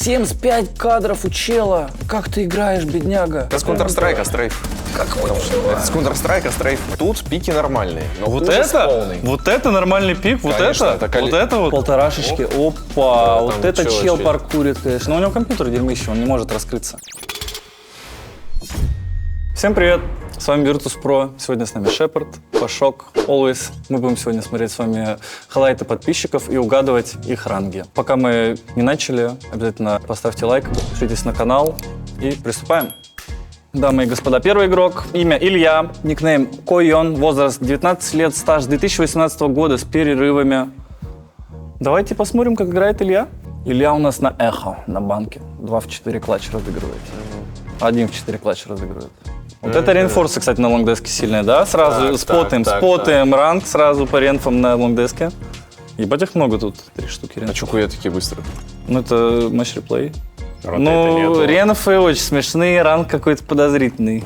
75 кадров у чела. Как ты играешь, бедняга? Это с Counter-Strike, стрейф. Какой? Это с Counter-Strike, стрейф. Тут пики нормальные, но Вот ужас это? полный. Вот это нормальный пик? Вот Конечно, это? это Вот это вот? Полторашечки. Опа, Да, вот там это чё чел вообще? паркурит, конечно. Но у него компьютер дерьмище, он не может раскрыться. Всем привет! С вами Virtus.pro. Сегодня с нами Шепард, Пашок, Always. Мы будем сегодня смотреть с вами хайлайты подписчиков и угадывать их ранги. Пока мы не начали, обязательно поставьте лайк, подпишитесь на канал и приступаем. Дамы и господа, первый игрок, имя Илья, никнейм Койон, возраст 19 лет, стаж 2018 года с перерывами. Давайте посмотрим, как играет Илья. Илья у нас на эхо, на банке. 2 в 4 клатч разыгрывает. 1 в 4 клатч разыгрывает. Вот это реинфорсы, кстати, на лонгдеске сильные, да? Сразу спотаем ранг сразу по ренфам на лонгдеске. Ебать их много тут, 3 штуки А ренфов. чё хуя такие быстрые? Ну это матч-реплей. Ротейта Ну, нету. ренфы очень смешные, ранг какой-то подозрительный.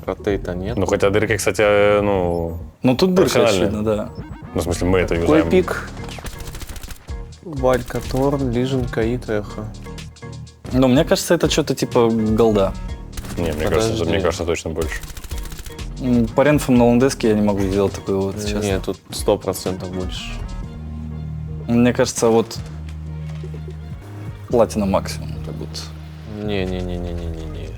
Ротейта нет. Ну, хотя дырки, кстати, ну... Ну тут дырка Профессиональные. очевидно, да. Ну, в смысле, мы это Какой юзаем. пик? Валька, Торн, Лижен, Каит, Эхо. Но мне кажется, это что-то типа голда. Не, Подожди. мне кажется, точно больше. По ренфам на лонгдеске я не могу сделать такой вот сейчас. Нет, тут 100% больше. Мне кажется, вот платина максимум, как будто. Не-не-не-не-не-не.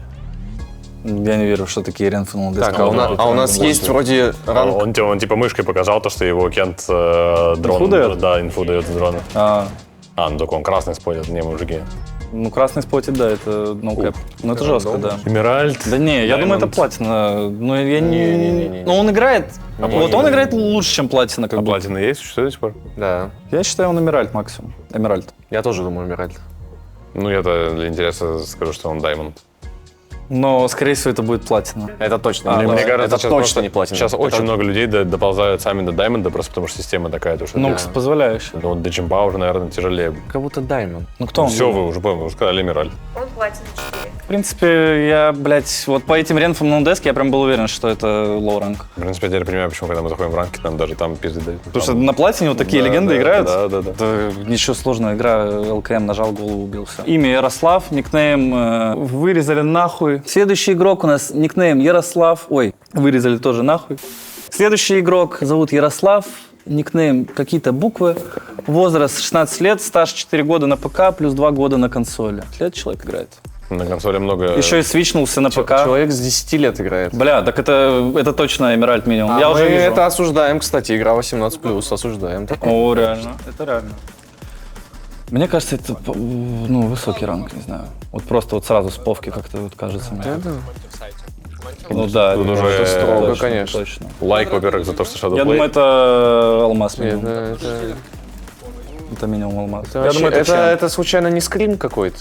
Я не верю, что такие ренфы на лонгдеске. Так, а у нас есть вроде ранг. Он типа мышкой показал то, что его Кент дрон... Инфу дает? Да, инфу дает с дрона. А, Ну только он красный спотит, не мужики. ну красный спотит, да, это ноукэп. Ну это жестко, да. Эмеральд. Да не, я думаю, это Diamond. платина. Ну я не... Не-не-не-не. Ну он играет, вот платина? он играет лучше, чем платина, как А будто. платина есть? Что до сих пор? Да. Я считаю, он эмеральд максимум. Эмеральд. Я тоже думаю, Мираль. Ну, я-то для интереса скажу, что он Diamond. Но, скорее всего, это будет платина. Это точно. Мне не кажется, это сейчас точно просто- не платина. Сейчас Это- очень много людей доползают сами до Diamond, просто потому что система такая, то, что Ну, для- позволяющий. Ну, до чемпа уже, наверное, тяжелее. Как будто Даймонд. Ну кто он? Все, вы уже сказали Эмеральд. Он платина 4. В принципе, я, блядь, вот по этим ренфам на лонгдеске я прям был уверен, что это лоу ранг. В принципе, я теперь понимаю, почему, когда мы заходим в ранки, нам даже там пизды дают. Потому что на платине вот такие Да, легенды да, играют. да, да. Это ничего сложного, игра, ЛКМ нажал, голову убился. Имя Ярослав, никнейм вырезали нахуй. Следующий игрок у нас никнейм Ярослав. Ой, вырезали тоже нахуй. Следующий игрок зовут Ярослав, никнейм какие-то буквы. Возраст 16 лет, стаж 4 года на ПК, плюс 2 года на консоли. Лет человек играет. На консоли много... Еще и свичнулся на ПК. Человек с 10 лет играет. Бля, так это точно Эмеральд минимум. Я мы уже вижу. это осуждаем, кстати, игра 18+, осуждаем. О, реально, это реально. Мне кажется, это ну, высокий ранг, не знаю. Вот просто вот сразу с повки как-то вот кажется мне. Ну да, Тут уже это строго, точно, конечно. точно. Лайк, во-первых, за то, что Shadow Я Play. думаю, это алмаз минимум. Это Это минимум алмаз. Я вообще- думаю, это чем? это случайно не скрим какой-то?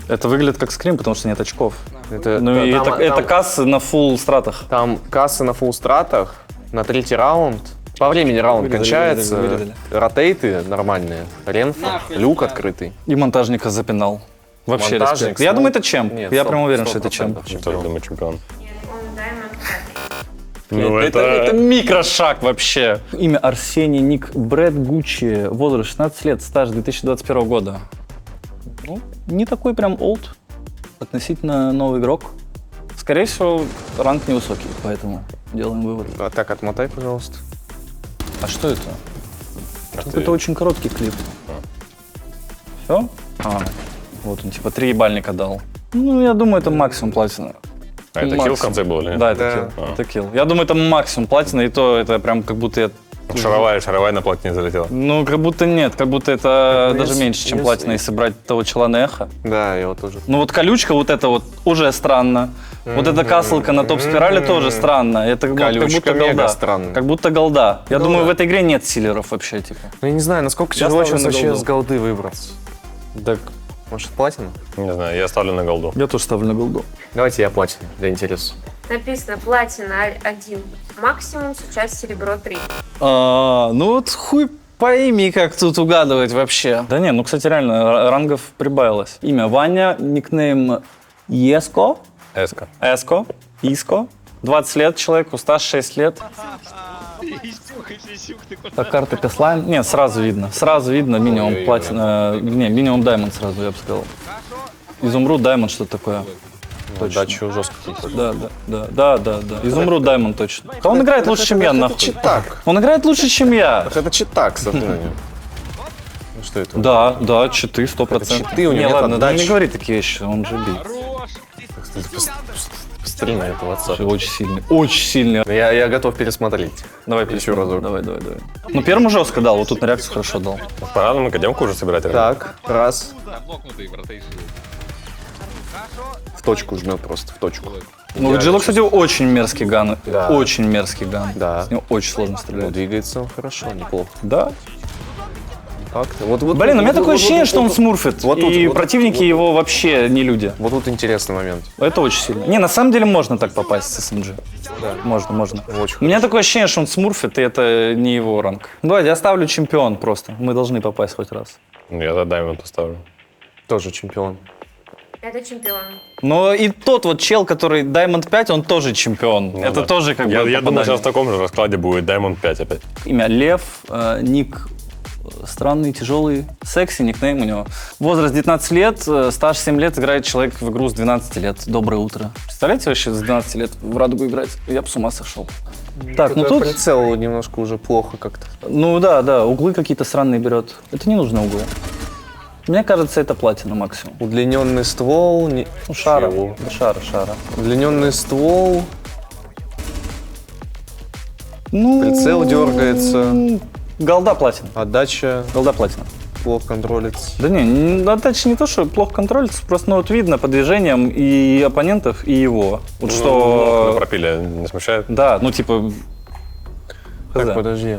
Это выглядит как скрим, потому что нет очков. Это, Ну и там- это там- кассы на фулл стратах. Там кассы на фулл стратах, на третий раунд. По времени раунд Вырезали, кончается, вырезали. ротейты нормальные, ренфа, люк открытый. И монтажника запинал. Вообще Монтажник, респект. Я ну, думаю, это чем. нет, Я 100%, прям уверен, что это чем. 100%. Кто, я думаю, чемпион? Нет, он Diamond 5. Ну, Это микрошаг вообще. Имя Арсений, ник Брэд Гуччи, возраст 16 лет, стаж 2021 года. Ну, не такой прям олд, относительно новый игрок. Скорее всего, ранг невысокий, поэтому делаем вывод. А так, отмотай, пожалуйста. А что это? Ах ты. Это очень короткий клип. Все? Вот он, типа 3 ебальника дал. Ну, я думаю, это максимум платина. А это Максимум. килл в конце был или нет? Да, это Да. килл. Это килл. Я думаю, это максимум платина, и то это прям как будто я... Шаровая на платине залетела. Ну, как будто нет, как будто это Ну, даже если- меньше, чем если- платина, если брать того чела на эхо. Да, его тоже. Ну вот колючка вот это вот уже странно. Вот эта каслка на топ-спирали тоже странно. Это как Колючка будто мега голда. странно. Как будто голда. Я Ну думаю, да. в этой игре нет силеров вообще, типа. Ну, я не знаю, насколько Я тяжело ставлю сейчас на вообще голду. с голды выбраться. Так, Может, платина? Не знаю, я ставлю на голду. я тоже ставлю на голду. Давайте я платину, для интереса. Написано платина 1. Максимум сейчас серебро 3. Ну вот хуй пойми, как тут угадывать вообще. Да не, ну, кстати, реально, рангов прибавилось. Имя Ваня, никнейм Еско. Эска. Эско. Иско. 20 лет человеку, стаж 6 лет. Так, карта Каслайн. Нет, сразу видно. Сразу видно минимум платина. Не, минимум даймонд сразу, я бы сказал. Изумруд, Даймонд, что-то такое. Дачу жестко. Да. Изумруд, Даймонд точно. Да он играет лучше, чем я, Это нахуй. читак. Он играет лучше, чем я. Это читак, смотри. Ну что это? Да, читы, 100%. Это читы, у него Не, нет ладно, отдачи. не говори такие вещи, он же бит. Посмотри на это, WhatsApp. Очень сильный, очень сильный. Я готов пересмотреть. Давай Еще разок. Давай. Ну, первому жестко дал, вот тут на реакцию хорошо дал. Пора нам академку уже собирать. Так, раз. В точку жмет просто, в точку. Ну, у Джилла, кстати, очень мерзкий ган. Да. Очень мерзкий ган. Да. С него очень сложно Ну, стрелять. двигается он хорошо, неплохо. Да? Так-то. Вот, Блин, у меня такое ощущение, что он смурфит. вот тут, и вот противники тут. его вообще не люди. Вот тут интересный момент. Это очень сильно. Не, на самом деле можно так попасть с SMG. Да. Можно. Очень У меня такое ощущение, что он смурфит, и это не его ранг. Давайте, я ставлю чемпион просто. Мы должны попасть хоть раз. Ну, я за Даймонд поставлю. Тоже чемпион. Это чемпион. Но и тот вот чел, который Diamond 5, он тоже чемпион. Ну это да. тоже как бы Я думаю, попадание. сейчас в таком же раскладе будет Diamond 5 опять. Имя Лев, ник странный, тяжелый, секси, никнейм у него. Возраст 19 лет, стаж 7 лет, играет человек в игру с 12 лет. Доброе утро. Представляете вообще с 12 лет в Радугу играть? Я бы с ума сошел. Так, ну тут... Прицел немножко уже плохо как-то. Ну да, углы какие-то странные берет. Это не нужны углы. Мне кажется, это платина максимум. Удлиненный ствол. Ну, шара. Чего? Да, шара. Удлиненный ствол. Ну, Прицел дергается. Голда платина. Отдача Голда платина. плохо контролится. Да не, отдача не то, что плохо контролится, просто ну, вот видно по движениям и оппонентов, и его. Вот Ну, что... пропили, не смущает? Да, ну типа... Так, хз. подожди.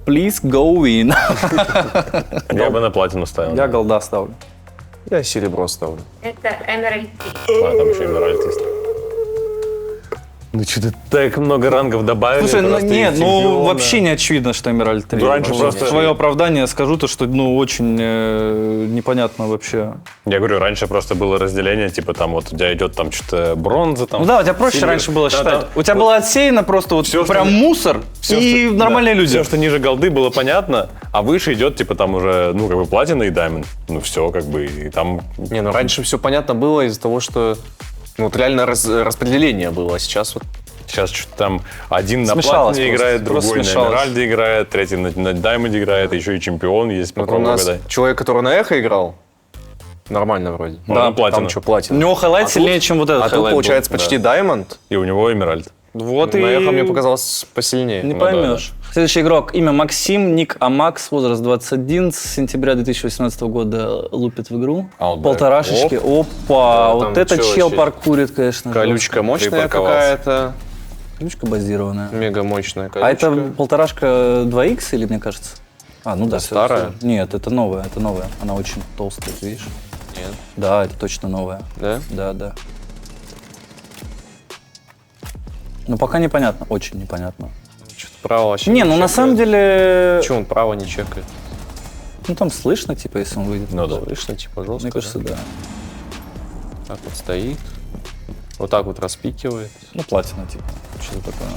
Please go in. Я бы на платину ставил. Я голда ставлю. Я серебро ставлю. Это Emerald 3. А, там еще Эмеральд есть. Ну что-то так много рангов добавили. Слушай, ну просто и нет, ну чемпиона. вообще не очевидно, что Эмеральд 3. Ну, раньше просто- Свое оправдание скажу, то, что ну очень непонятно вообще. Я говорю, раньше просто было разделение, типа там вот у тебя идет там что-то бронза, там. Ну да, у тебя проще сильвер. раньше было Да, считать. там У тебя было отсеяно просто вот Всё, прям что- мусор и нормальные люди. Все, что ниже голды, было понятно, а выше идет, типа, там уже, ну, как бы, платина и даймонд. Ну, все, как бы, и там... Не, ну раньше все понятно было из-за того, что ну, вот реально распределение было, а сейчас вот Сейчас что-то там один на Смешалось платине просто, играет, просто другой на смешалось. эмеральде играет, третий на даймонде играет, еще и чемпион есть, вот у попробуй нас угадай. человек, который на эхо играл, нормально вроде. Да, платина. Там что, У платина. него хайлайт А сильнее, тут- чем вот этот А тут хайлайт был. получается почти даймонд. И у него эмеральд. Вот На и... эхо мне показалось посильнее. Не Ну поймешь. Следующий игрок. Имя Максим, ник Амакс, возраст 21, с сентября 2018 года лупит в игру. Outback. Полторашечки. Опа, Да, вот там это чё чел вообще? паркурит, конечно. Колючка мощная Припарковался. какая-то. Колючка базированная. Мега мощная А колючка. это полторашка 2х или, мне кажется? А, ну да. всё, старая? всё. Нет, это новая, это новая. Она очень толстая, ты видишь? Нет. Да, это точно новая. Да? Да. Ну, пока непонятно, очень непонятно. Что-то право вообще Не, ну на чекает. самом деле... Чего он право не чекает? Ну, там слышно, типа, если он выйдет. Ну да. Слышно, типа жестко. Мне кажется, да. Так вот стоит. Вот так вот распикивает. Ну, платина, типа. Что-то такое.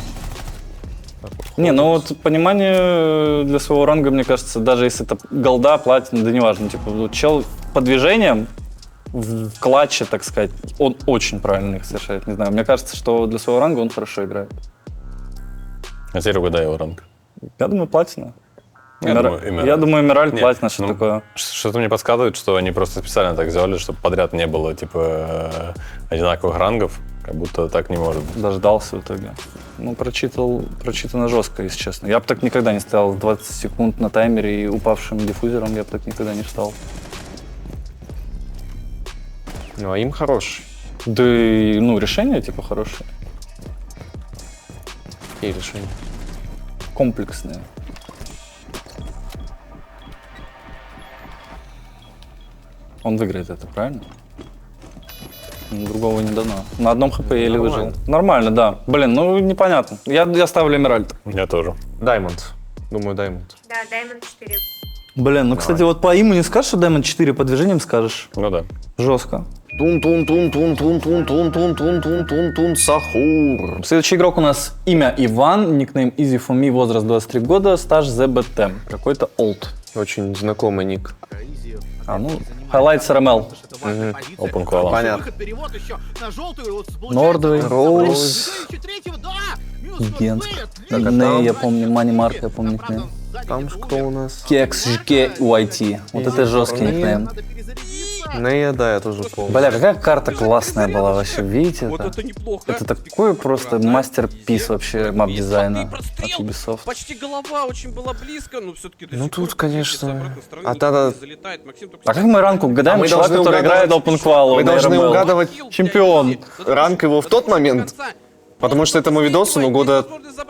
Так вот Не, ну ходит. вот понимание для своего ранга, мне кажется, даже если это голда, платина, да неважно. Типа, вот чел по движениям в клатче, так сказать, он очень правильно их совершает. Не знаю, мне кажется, что для своего ранга он хорошо играет. А теперь угадай его ранг. Я думаю, платина. Я думаю, Эмеральд. Я думаю, Эмеральд, Нет, платина, что ну, такое. Что-то мне подсказывает, что они просто специально так сделали, чтобы подряд не было, типа, одинаковых рангов. Как будто так не может быть. Дождался в итоге. Ну, прочитано жестко, если честно. Я бы так никогда не стоял 20 секунд на таймере и упавшим диффузером я бы так никогда не встал. Ну, а им хороший. Да и, ну, решение, типа, хорошее. Какие решения? Комплексные. Он выиграет это, правильно? Ну, другого не дано. На одном хп еле Нормально. выжил. Нормально, да. Блин, ну непонятно. Я ставлю Эмеральд. Я тоже. Даймонд. Думаю, Даймонд. Да, Diamond 4. Блин, ну, кстати, вот по имени скажешь, что Diamond 4, по движениям скажешь. Ну да. Жестко. Тун-тун-тун-тун-тун-тун-тун-тун-тун-тун, Сахур. Следующий игрок у нас имя Иван, никнейм Easy for me, возраст 23 года, стаж ZBT. Какой-то old. Очень знакомый ник. Highlights RML. Open Koala. Понятно. Нордвей, Роуз. Гент. Ней, я помню, Мани Марк, я помню никнейм. Там же кто у нас? Кекс, ЖК, YT. Вот это жесткий никнейм. Нея, да, я тоже помню. Бля, какая карта классная была вообще, видите это? Это такой просто мастер-пис вообще мап-дизайна от Ubisoft. Почти голова очень была близко, но все-таки до Ну, сих пор тут, конечно, с обратной стороны а никто тогда- не залетает. Максим только А как мы ранку угадаем мы человека, должны который играет угадывать- Open Qual? Мы на должны RML? угадывать Чемпион. ранг его в тот момент, потому что этому видосу, ну, года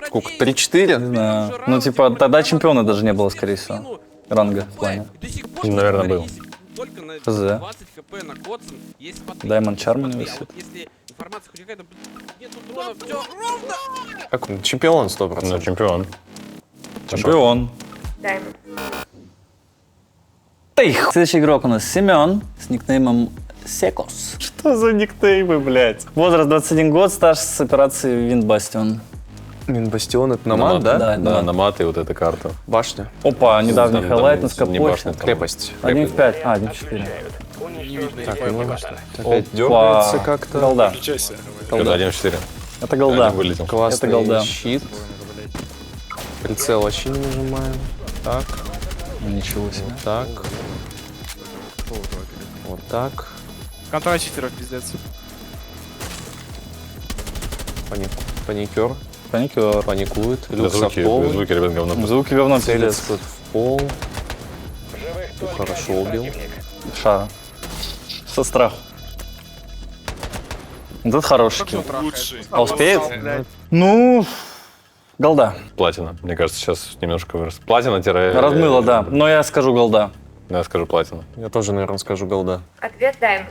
сколько, 3-4? Да. Ну, типа, тогда чемпиона даже не было, скорее всего. Ранга в плане. До сих пор, Наверное, был. только на ХЗ. 20 хп на Котсон есть смотри. Diamond Charm Смотри, висит. а вот если информация хоть какая-то, нету дронов, все ровно. Как он? Чемпион Ну, 100%. чемпион. Чемпион. Даймонд. Тейх. Следующий игрок у нас Семен с никнеймом Секос. Что за никнеймы, блядь? Возраст 21 год, стаж с операции Виндбастион. Минбастион, это Номад, да? Да, Да, да. на маты вот эта карта. Башня. Опа, недавний Там хайлайт на не башня, скопоче. там Крепость. 1.5, 1.4. Так, ну, опять Опа. дергается как-то. Голда. Когда 1.4. Это голда. Один вылетел. Классный Это голда. щит. Прицел вообще не нажимаем. Так, Ну, ничего себе. так. Вот так. Контра читеров, пиздец. Паникер. Паникер. Паникует. Да, Люк звуки, софтовый. звуки, ребят, говно. Звуки говно Целится пиздец. тут в пол. Хорошо убил. Шара. Со страху. Вот это хороший килл. А успеет? Ну, голда. Платина. Мне кажется, сейчас немножко вырос. Платина тире... Размыло, да. Но я скажу голда. Я скажу платина. Я тоже, наверное, скажу голда. Ответ Даймонд.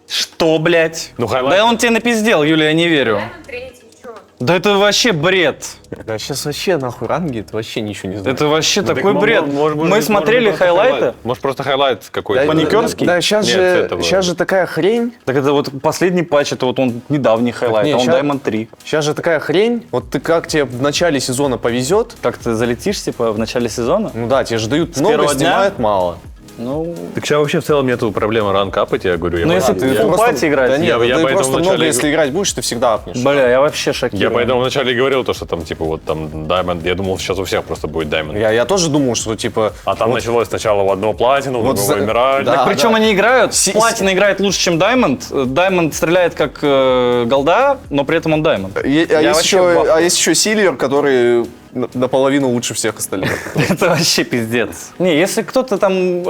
Что, блядь? Ну, хайлайт. Да он тебе напиздел, Юля, я не верю. Даймонд третий, чё? Да это вообще бред. Да, сейчас вообще нахуй ранги, это вообще ничего не знаю. Это вообще Так, такой бред. Мы смотрели хайлайты. Может, просто хайлайт какой-то. Паникерский? Да, сейчас Нет, же, этого- сейчас же такая хрень. Так это вот последний патч, это вот он недавний хайлайт, Не, а он ща- Diamond 3. Сейчас же такая хрень. Вот ты как тебе в начале сезона повезет, Как ты залетишь, типа, в начале сезона? ну да, тебе же дают много, первого дня? снимают мало. Ну, Так сейчас вообще в целом нету проблемы ранг апать, я говорю. ну если ты в пати играешь, Да нет, Я ты поэтому просто много, вначале- если играть будешь, ты всегда апнешь. бля, я вообще Я шокирован. поэтому вначале и говорил то, что там, типа, вот там Diamond. Я думал, сейчас у всех просто будет Diamond. Я тоже думал, что типа... А там вот- началось сначала в одно платину, Вот в за- другое эмеральд. да. Причем они играют, Платина играет лучше, чем Diamond. Diamond стреляет как голда, но при этом он Diamond. А Я есть вообще еще, в ахуе. а есть еще Сильвер, который наполовину лучше всех остальных. Это вообще пиздец. Не, если кто-то там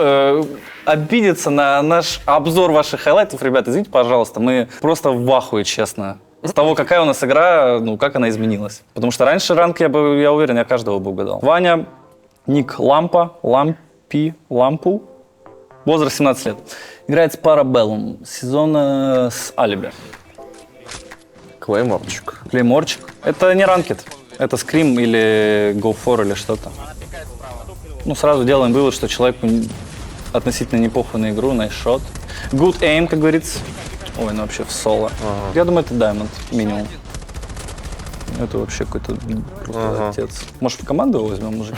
обидится на наш обзор ваших хайлайтов, ребят, извините, пожалуйста, мы просто в ахуе, честно. С того, какая у нас игра, ну, как она изменилась. Потому что раньше ранг, я уверен, я каждого бы угадал. Ваня, ник Лампу. Возраст 17 лет. Играет с Parabellum. Сезона с Алиби. Клейморчик. Клейморчик. Это не ранкет. Это скрим или Go For или что-то. Ну, сразу делаем вывод, что человеку относительно непохуй на игру, nice shot. Good aim, как говорится. Ой, ну вообще в соло. Я думаю, это Diamond минимум. Это вообще какой-то просто отец. Может, в команду его возьмем, мужики?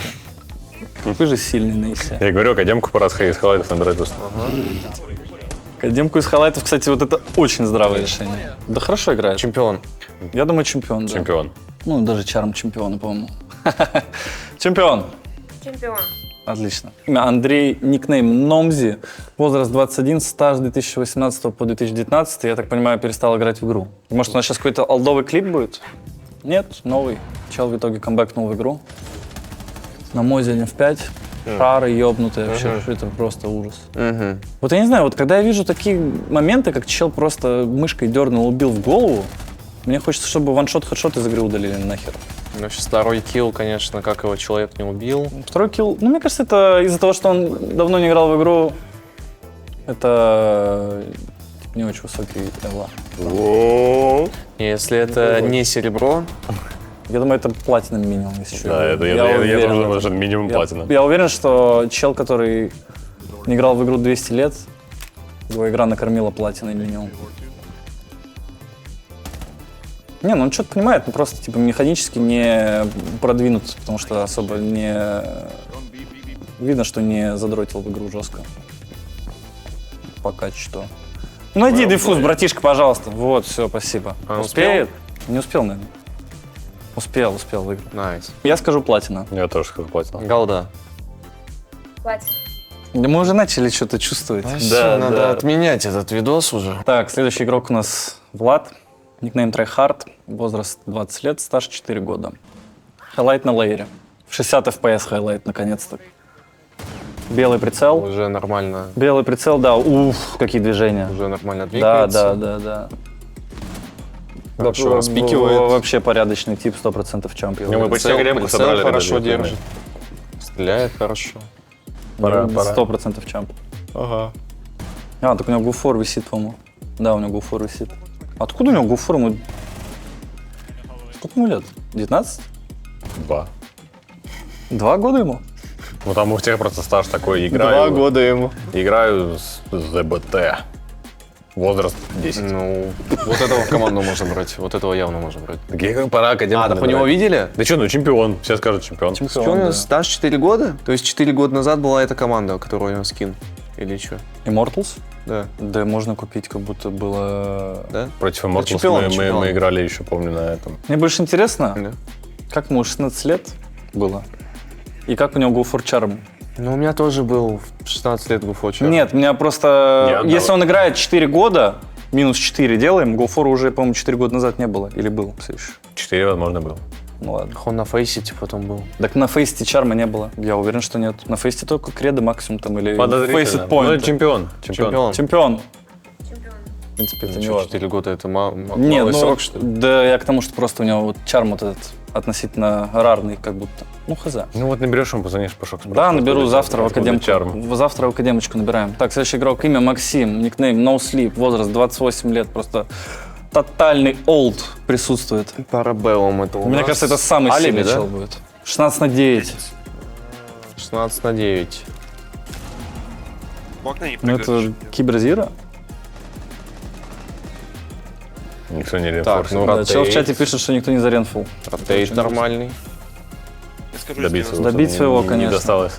Вы же сильный на исе. Я говорю, академку пора сходить с хайлайтов набирать просто. Академку из хайлайтов, кстати, вот это очень здравое решение. Да хорошо играет. Чемпион. Я думаю, чемпион, да. Чемпион. Ну, даже чарм чемпиона, по-моему. Чемпион. Чемпион. Отлично. Имя Андрей, никнейм Номзи, возраст 21, стаж 2018 по 2019. Я так понимаю, перестал играть в игру. Может, у нас сейчас какой-то олдовый клип будет? Нет, новый. Чел в итоге камбэкнул в игру. На мозе F5. Шары ёбнутые вообще. Это просто ужас. Вот я не знаю, вот когда я вижу такие моменты, как чел просто мышкой дернул, убил в голову, мне хочется, чтобы ваншот, хедшот из игры удалили нахер. Ну, сейчас второй килл, конечно, как его человек не убил. Второй килл, ну, мне кажется, это из-за того, что он давно не играл в игру. Это не очень высокий эвла. Если это не серебро, Я думаю, это платиновый минимум, если что. Да, это я уверен тоже в этом. думаю, что минимум платина. Я уверен, что чел, который не играл в игру 200 лет, его игра накормила платиной минимум. Не, ну он что-то понимает, но просто типа механически не продвинут, потому что особо не видно, что не задротил в игру жестко. Пока что. Ну, найди диффуз, братишка, пожалуйста. Вот, все, спасибо. А, Успеет? Не успел, наверное. Успел выиграть. Найс. Я скажу платина. Я тоже скажу платина. Голда. Платина. Да мы уже начали что-то чувствовать. Да, надо отменять этот видос уже. Так, следующий игрок у нас Влад. Никнейм Tryhard. Возраст 20 лет, стаж 4 года. Хайлайт на лейере. 60 FPS хайлайт, наконец-то. Белый прицел. Уже нормально. Белый прицел, да. Уф, какие движения. Уже нормально Да, двигается. да. Хорошо распикивает. Вообще порядочный тип, 100% чемпион. Ну, мы почти гремку Прицел собрали. хорошо ребята, держит. Стреляет хорошо. Пора. 100% чемп. Ага. А, так у него гуфор висит, по-моему. Да, у него гуфор висит. Откуда у него гуфор? Сколько ему лет? 19? 2. 2 года ему? Ну там у всех просто стаж такой. 2 года ему. Играю с ЗБТ. Возраст 10. Ну, вот этого в команду можно брать. Вот этого явно можно брать. Так я говорю, пора академию. А, так у него видели? Да что, ну чемпион. Все скажут чемпион. Что у него стаж 4 года? То есть 4 года назад была эта команда, которую у него скин. Или что? Immortals? Да. Да, можно купить, как будто было... Да? Против Immortals чемпион, мы чемпион. играли еще, помню, на этом. Мне больше интересно, Да. как ему 16 лет было, и как у него гуфор чарм. Ну, у меня тоже был в 16 лет гуфочер. Нет, у меня просто... Не отдал. Если он играет 4 года, минус 4 делаем, гуфора уже, по-моему, 4 года назад не было. Или был все еще. 4, возможно, был. Ну ладно. Он на фейсите потом был. Так на фейсте чарма не было. Я уверен, что нет. На фейсте только креды максимум там или Подозрительно. фейсит Ну, поинт. чемпион. Чемпион. Чемпион. Чемпион. В принципе, это не Что, важно. 4 года это Не, малый ну, срок, что ли? да, я к тому, что просто у него вот чарм вот этот относительно рарный, как будто. Ну, хз. Ну вот наберешь ему, позвонишь, Пашок. Да, наберу завтра в академку. Чарм. Завтра в академочку набираем. Так, следующий игрок, имя Максим, никнейм No Sleep, возраст 28 лет, просто тотальный олд присутствует. Парабеллум это у Мне нас. кажется, это самый Алиби, сильный да? чел будет. 16/9. 16/9. В окна не Ну, прыгаешь. это Киберзира. Никто не Так, рефорсил. ну, Да, чел в ротейт. чате пишет, что никто не заренфул. Ротейт нормальный. Я скажу, Добиться 90. Добить не- своего, не конечно. досталось.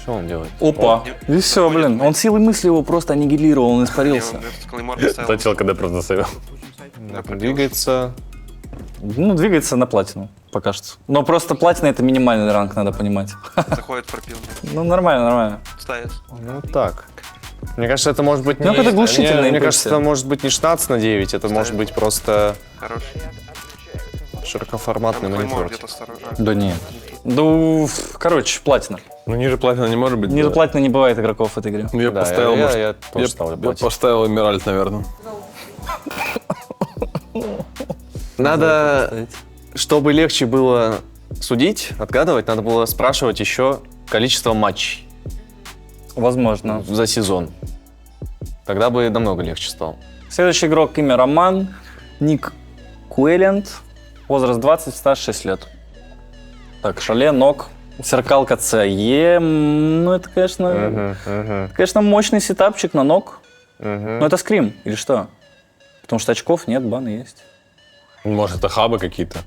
Что он делает? Опа. И все, блин. Он силой мысли его просто аннигилировал, он Не, испарился. он этот Клеймор поставил. Тот чел, когда просто совел. Так, он двигается. Ну, двигается на платину, пока что. Но просто платина — это минимальный ранг, надо понимать. Заходит пропил. Ну, нормально. Ставит. Ну так. Мне кажется, это может быть Ну, не... это глушительная Мне импульсия. кажется, это может быть не 16/9, это может быть просто Хорош. широкоформатный Там Клеймор монитор. где-то сторожа. Да нет. Короче, платина. Ну ниже платина не может быть. Ниже да. платины не бывает игроков в этой игре. Ну, я Да, поставил, я может, тоже ставлю я платину. поставил Эмеральд, наверное. Надо, чтобы легче было судить, отгадывать, надо было спрашивать еще количество матчей Возможно. за сезон. Тогда бы намного легче стало. Следующий игрок, имя Роман, ник Куэлент, возраст 20, стаж 6 лет. Так, шале, ног, зеркалка ЦЕ. Ну, это, конечно, мощный сетапчик на ног. Но это скрим или что? Потому что очков нет, баны есть. Может, это хабы какие-то.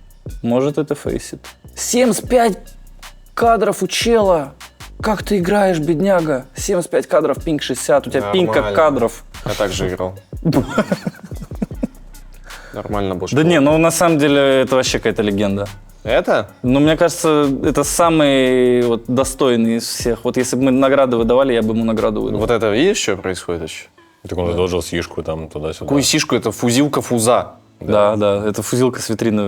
Может, это фейсит. 75 кадров у чела. Как ты играешь, бедняга? 75 кадров, пинг 60. У тебя пинг как Нормально. кадров. Я также играл. Нормально больше. Да не, ну на самом деле это вообще какая-то легенда. Это? Но мне кажется, это самый вот достойный из всех. Вот если бы мы награды выдавали, я бы ему награду выдал. Вот это видишь, что происходит еще? Так он задолжил сишку там туда-сюда. Какую сишку? Это фузилка фуза. Да, это фузилка с витрины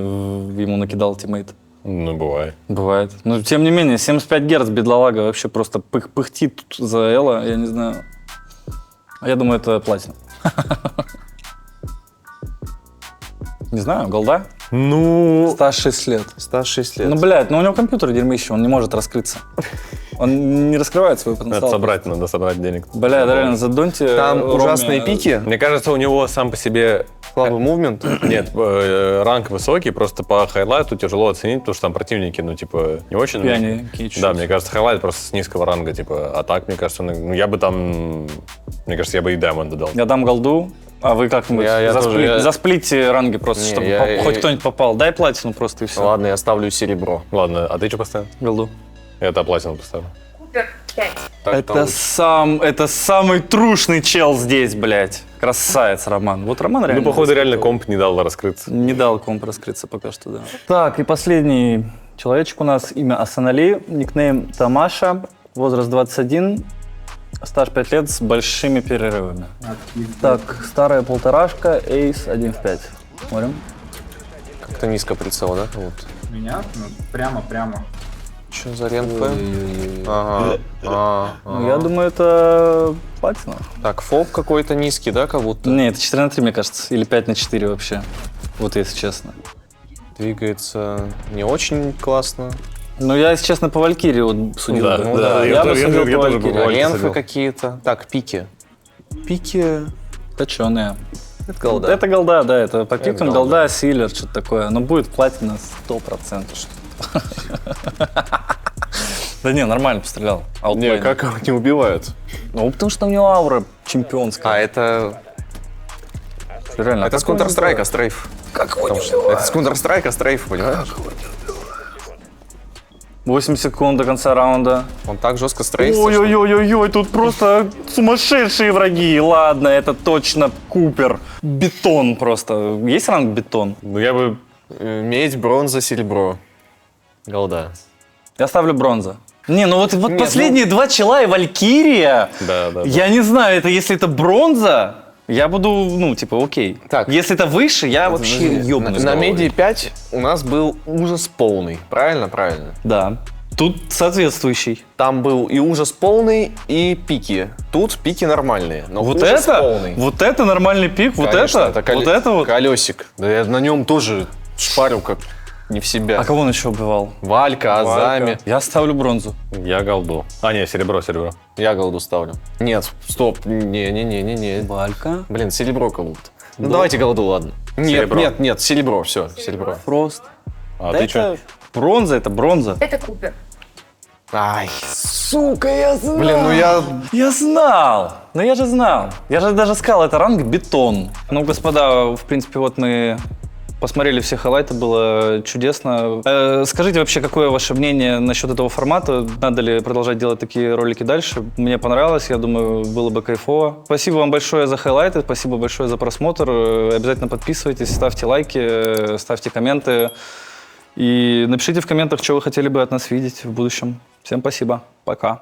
ему накидал тиммейт. Ну, бывает. Бывает. Но тем не менее, 75 Гц бедлолага вообще просто пыхтит тут за Элла, я не знаю. Я думаю, это платина. Не знаю, голда? Ну, Стаж 6 лет. стаж 6 лет. Ну, блядь, ну у него компьютер дерьмище, он не может раскрыться. Он не раскрывает свой потенциал. Надо собрать денег. Бля, да реально, задоньте. Там Роме. ужасные пики, Мне кажется, у него сам по себе... слабый мувмент. Нет, ранг высокий, просто по хайлайту тяжело оценить, потому что там противники, ну, типа, не очень... Пьяненькие чуть-чуть. Да, мне кажется, хайлайт просто с низкого ранга, типа, а так, мне кажется, ну, я бы там... Мне кажется, я бы и Даймонда дал. Я дам голду, а вы как-нибудь Я тоже, я- засплите ранги просто, Не, чтобы я- хоть кто-нибудь попал. Дай платину просто и все. Ладно, я ставлю серебро. Ладно, а ты что поставил? Голду. Это платину поставлю. Купер 5. Это самый трушный чел здесь, блядь. Красавец, Роман. Вот Роман реально... Ну, походу, реально комп не дал раскрыться. Не дал комп раскрыться пока что, да. Так, и последний человечек у нас, имя Асанали, никнейм Тамаша, возраст 21, стаж 5 лет с большими перерывами. Так, старая полторашка, эйс 1 в 5. Смотрим. Как-то низко прицел, да? Вот. Меня? Ну, прямо. Что за ренфы? Ага. Ну, я думаю, это платина. Так, фолк какой-то низкий, да, как будто? Не, это 4 на 3, мне кажется, или 5 на 4 вообще. Вот если честно. Двигается не очень классно. Ну, я, если честно, по Валькирии вот судил. Да, бы. Ну да, да, я бы тоже- судил я по тоже Валькирии. по Валькирии. Ренфы судил. какие-то. Так, пики. Пики. Точеные. Это голда. Это голда, да, это по пикам голда. голда, силер, что-то такое. Но будет платина 100%. Да не, нормально пострелял. Не, Outplane. как его не убивают? Ну, потому что у него аура чемпионская. А, это... Реально. Это с Counter-Strike, стрейф. Как его Это с Counter-Strike, стрейф, понимаешь? 8 секунд до конца раунда. Он так жестко стрейфится, что... Ой-ой-ой-ой, тут просто сумасшедшие враги. Ладно, это точно Купер. Бетон просто. Есть ранг бетон? Ну, я бы... Медь, бронза, серебро. Голда. Я ставлю бронза. Не, ну вот Нет, последние два чела и Валькирия. Да. Я не знаю, это если это бронза, я буду, ну, типа, окей. Так. Если это выше, я вообще ёбнусь. На головой. меди 5 у нас был ужас полный. Правильно? Правильно. Да. Тут соответствующий. Там был и ужас полный, и пики. Тут пики нормальные, но Вот ужас это? полный. Вот это нормальный пик, вот Конечно, это? Вот это вот? колесик. Да я на нем тоже шпарил как не в себя. А кого он еще убивал? Валька, Азами. Я ставлю бронзу. Я голду. А, не, серебро. Я голду ставлю. Нет, стоп. Не. Валька. Блин, серебро как будто. Ну давайте голду, ладно. Серебро. Нет, серебро, все, серебро. Фрост. А Да ты это что? бронза, это бронза. Это Купер. Ай, сука, я знал. Блин, ну я... Я знал! Ну я же знал. Я же даже сказал, это ранг бетон. Ну, господа, в принципе, вот мы посмотрели все хайлайты, было чудесно. Скажите вообще, какое ваше мнение насчет этого формата? Надо ли продолжать делать такие ролики дальше? Мне понравилось, я думаю, было бы кайфово. Спасибо вам большое за хайлайты, спасибо большое за просмотр. Обязательно подписывайтесь, ставьте лайки, ставьте комменты. И напишите в комментах, что вы хотели бы от нас видеть в будущем. Всем спасибо. Пока.